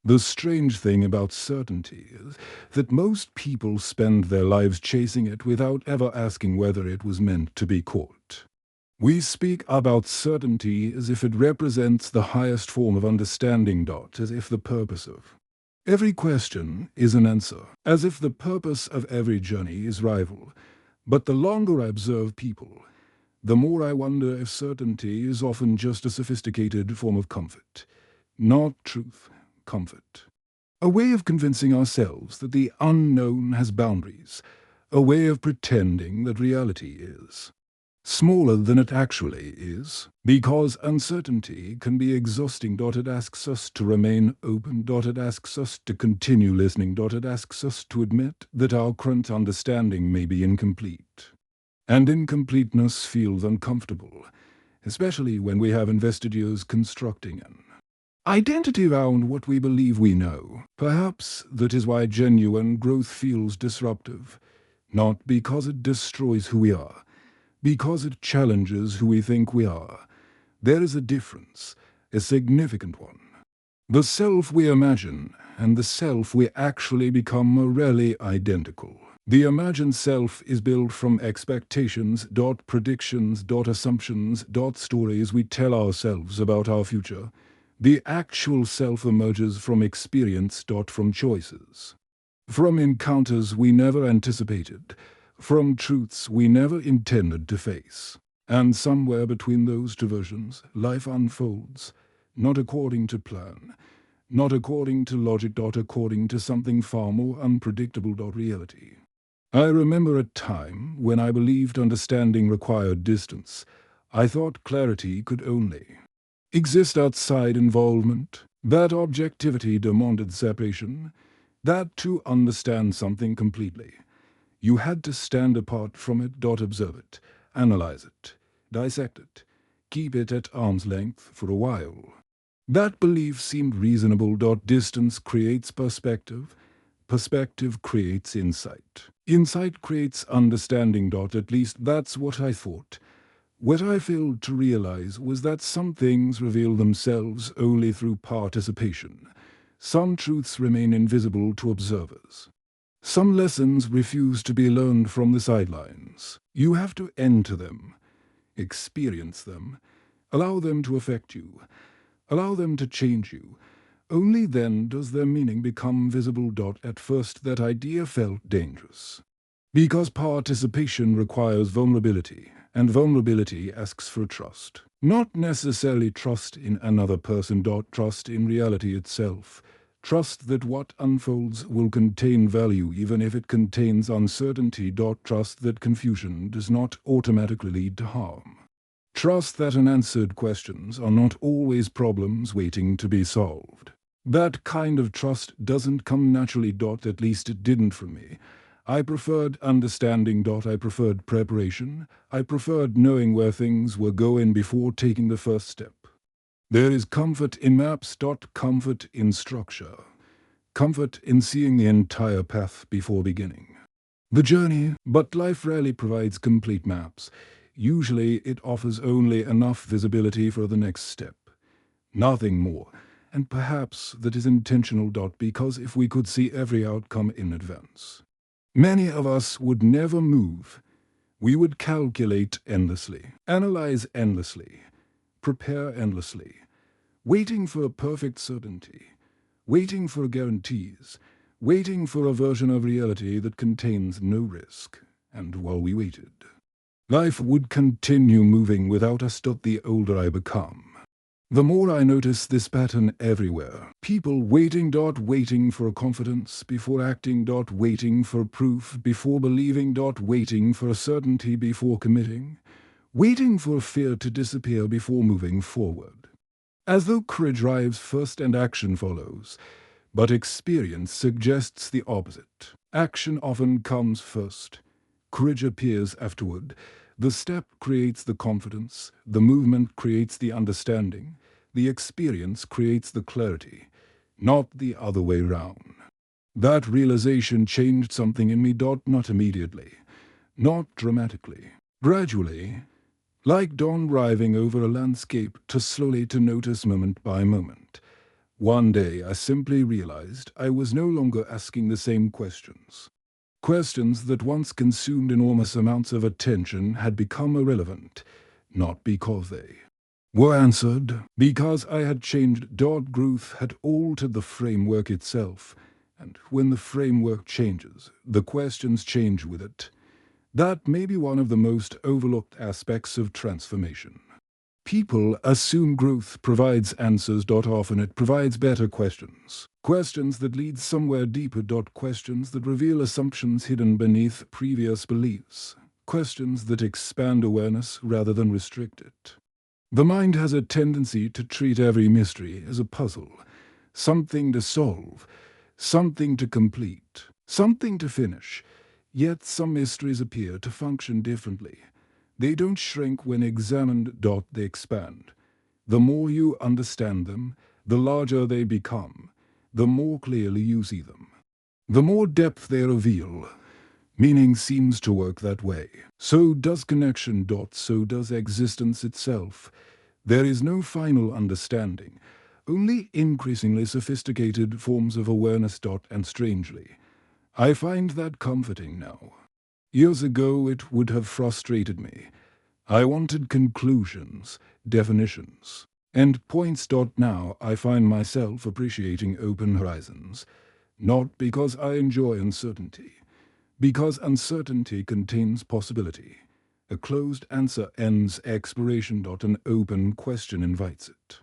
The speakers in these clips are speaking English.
The strange thing about certainty is that most people spend their lives chasing it without ever asking whether it was meant to be caught. We speak about certainty as if it represents the highest form of understanding, as if the purpose of every question is an answer, as if the purpose of every journey is rival. But the longer I observe people, the more I wonder if certainty is often just a sophisticated form of comfort. Not truth, comfort. A way of convincing ourselves that the unknown has boundaries, a way of pretending that reality is smaller than it actually is, because uncertainty can be exhausting. It asks us to remain open. It asks us to continue listening. It asks us to admit that our current understanding may be incomplete. And incompleteness feels uncomfortable, especially when we have invested years constructing an identity around what we believe we know. Perhaps that is why genuine growth feels disruptive, not because it destroys who we are, because it challenges who we think we are. There is a difference, a significant one. The self we imagine and the self we actually become are rarely identical. The imagined self is built from expectations, predictions, assumptions, stories we tell ourselves about our future. The actual self emerges from experience, from choices, from encounters we never anticipated, from truths we never intended to face. And somewhere between those two versions, life unfolds, not according to plan, not according to logic, according to something far more unpredictable, reality. I remember a time when I believed understanding required distance. I thought clarity could only exist outside involvement, that objectivity demanded separation, that to understand something completely, you had to stand apart from it, observe it, analyze it, dissect it, keep it at arm's length for a while. That belief seemed reasonable. Distance creates perspective. Perspective creates insight. Insight creates understanding. At least that's what I thought. What I failed to realize was that some things reveal themselves only through participation. Some truths remain invisible to observers. Some lessons refuse to be learned from the sidelines. You have to enter them, experience them, allow them to affect you, allow them to change you. Only then does their meaning become visible. At first that idea felt dangerous, because participation requires vulnerability, and vulnerability asks for trust. Not necessarily trust in another person. Trust in reality itself. Trust that what unfolds will contain value even if it contains uncertainty. Trust that confusion does not automatically lead to harm. Trust that unanswered questions are not always problems waiting to be solved. That kind of trust doesn't come naturally. At least it didn't for me. I preferred understanding. I preferred preparation. I preferred knowing where things were going before taking the first step. There is comfort in maps. Comfort in structure. Comfort in seeing the entire path before beginning the journey. But life rarely provides complete maps. Usually it offers only enough visibility for the next step. Nothing more. And perhaps that is intentional. Because if we could see every outcome in advance, many of us would never move. We would calculate endlessly, analyze endlessly, prepare endlessly, waiting for a perfect certainty, waiting for guarantees, waiting for a version of reality that contains no risk. And while we waited, life would continue moving without us. The older I become, the more I notice this pattern everywhere. People waiting. Waiting for confidence before acting. Waiting for proof before believing. Waiting for certainty before committing. Waiting for fear to disappear before moving forward. As though courage arrives first and action follows. But experience suggests the opposite. Action often comes first. Courage appears afterward. The step creates the confidence, the movement creates the understanding, the experience creates the clarity, not the other way round. That realization changed something in me. Not immediately, not dramatically, gradually, like dawn arriving over a landscape, to slowly to notice moment by moment. One day I simply realized I was no longer asking the same questions. Questions that once consumed enormous amounts of attention had become irrelevant, not because they were answered, because I had changed. Growth had altered the framework itself, and when the framework changes, the questions change with it. That may be one of the most overlooked aspects of transformation. People assume growth provides answers. Often it provides better questions. Questions that lead somewhere deeper. Questions that reveal assumptions hidden beneath previous beliefs. Questions that expand awareness rather than restrict it. The mind has a tendency to treat every mystery as a puzzle, something to solve, something to complete, something to finish. Yet some mysteries appear to function differently. They don't shrink when examined. They expand. The more you understand them, the larger they become, the more clearly you see them. The more depth they reveal. Meaning seems to work that way. So does connection. So does existence itself. There is no final understanding, only increasingly sophisticated forms of awareness. And strangely, I find that comforting now. Years ago it would have frustrated me. I wanted conclusions, definitions, and points. Now I find myself appreciating open horizons, not because I enjoy uncertainty, because uncertainty contains possibility. A closed answer ends exploration. An open question invites it.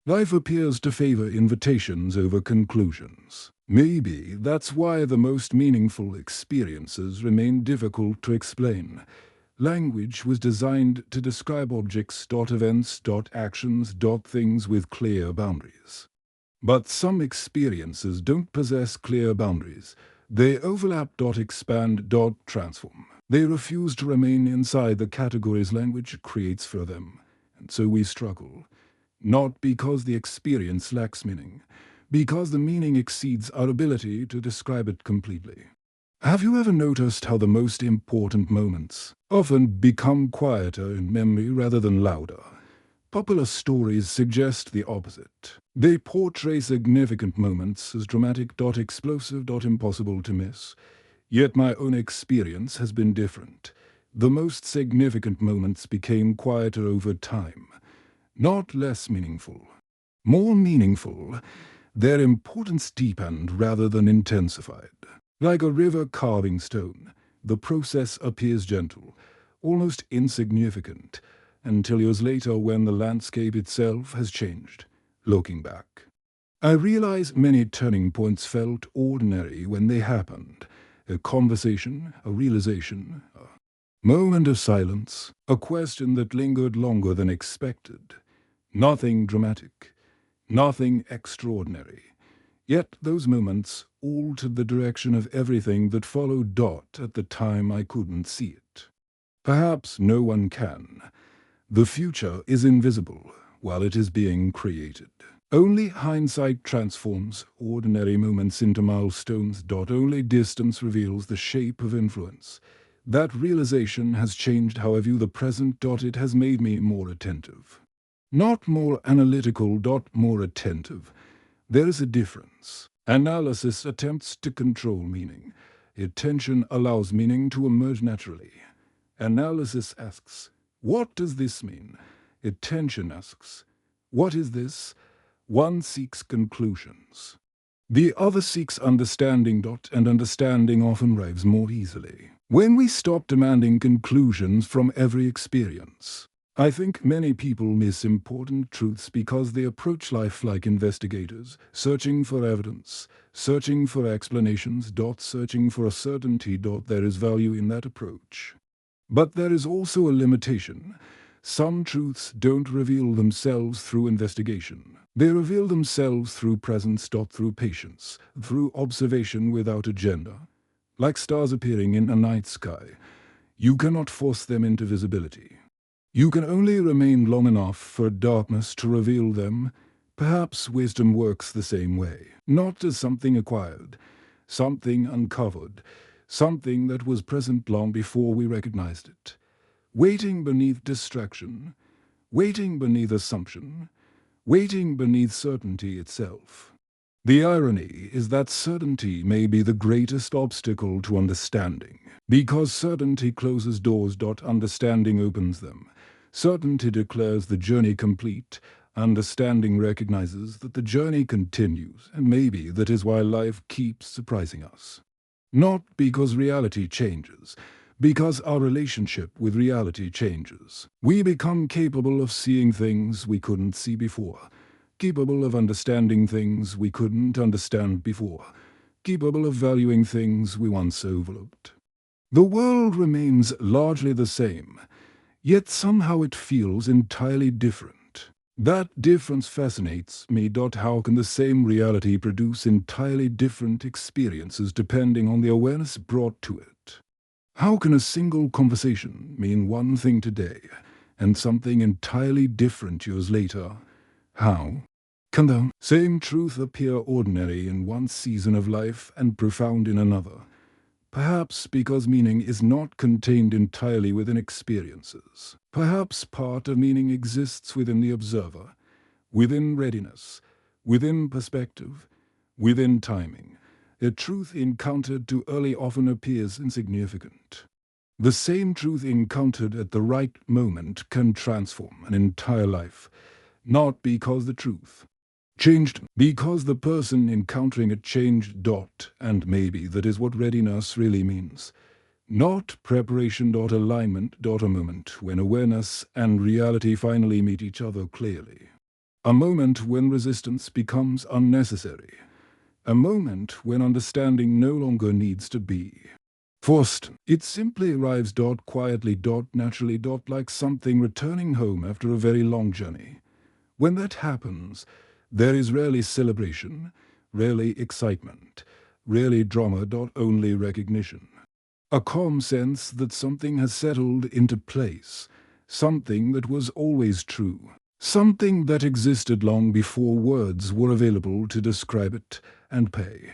Life appears to favor invitations over conclusions. Maybe that's why the most meaningful experiences remain difficult to explain. Language was designed to describe objects. Events. Actions. Things with clear boundaries. But some experiences don't possess clear boundaries. They overlap. Expand. Transform. They refuse to remain inside the categories language creates for them. And so we struggle. Not because the experience lacks meaning, because the meaning exceeds our ability to describe it completely. Have you ever noticed how the most important moments often become quieter in memory rather than louder? Popular stories suggest the opposite. They portray significant moments as dramatic. Explosive. Impossible to miss. Yet my own experience has been different. The most significant moments became quieter over time. Not less meaningful. More meaningful, their importance deepened rather than intensified. Like a river carving stone, the process appears gentle, almost insignificant, until years later when the landscape itself has changed. Looking back, I realize many turning points felt ordinary when they happened. A conversation, a realization, a moment of silence, a question that lingered longer than expected. Nothing dramatic, nothing extraordinary. Yet those moments altered the direction of everything that followed. At the time I couldn't see it. Perhaps no one can. The future is invisible while it is being created. Only hindsight transforms ordinary moments into milestones. Only distance reveals the shape of influence. That realization has changed how I view the present. It has made me more attentive. Not more analytical. More attentive. There is a difference. Analysis attempts to control meaning. Attention allows meaning to emerge naturally. Analysis asks, what does this mean? Attention asks, what is this? One seeks conclusions. The other seeks understanding. And understanding often arrives more easily when we stop demanding conclusions from every experience. I think many people miss important truths because they approach life like investigators, searching for evidence, searching for explanations. Searching for a certainty. There is value in that approach. But there is also a limitation. Some truths don't reveal themselves through investigation. They reveal themselves through presence. Through patience, through observation without agenda. Like stars appearing in a night sky, you cannot force them into visibility. You can only remain long enough for darkness to reveal them. Perhaps wisdom works the same way, not as something acquired, something uncovered, something that was present long before we recognized it. Waiting beneath distraction, waiting beneath assumption, waiting beneath certainty itself. The irony is that certainty may be the greatest obstacle to understanding. Because certainty closes doors, understanding opens them. Certainty declares the journey complete. Understanding recognizes that the journey continues, and maybe that is why life keeps surprising us. Not because reality changes, because our relationship with reality changes. We become capable of seeing things we couldn't see before, capable of understanding things we couldn't understand before, capable of valuing things we once overlooked. The world remains largely the same, yet somehow it feels entirely different. That difference fascinates me. How can the same reality produce entirely different experiences depending on the awareness brought to it? How can a single conversation mean one thing today and something entirely different years later? How can the same truth appear ordinary in one season of life and profound in another? Perhaps because meaning is not contained entirely within experiences. Perhaps part of meaning exists within the observer, within readiness, within perspective, within timing. A truth encountered too early often appears insignificant. The same truth encountered at the right moment can transform an entire life, not because the truth changed, because the person encountering it changed. And maybe that is what readiness really means. Not preparation. Alignment. A moment when awareness and reality finally meet each other clearly. A moment when resistance becomes unnecessary. A moment when understanding no longer needs to be forced. It simply arrives. Quietly. Naturally. Like something returning home after a very long journey. When that happens, there is rarely celebration, rarely excitement, rarely drama. Only recognition. A calm sense that something has settled into place, something that was always true, something that existed long before words were available to describe it and pay.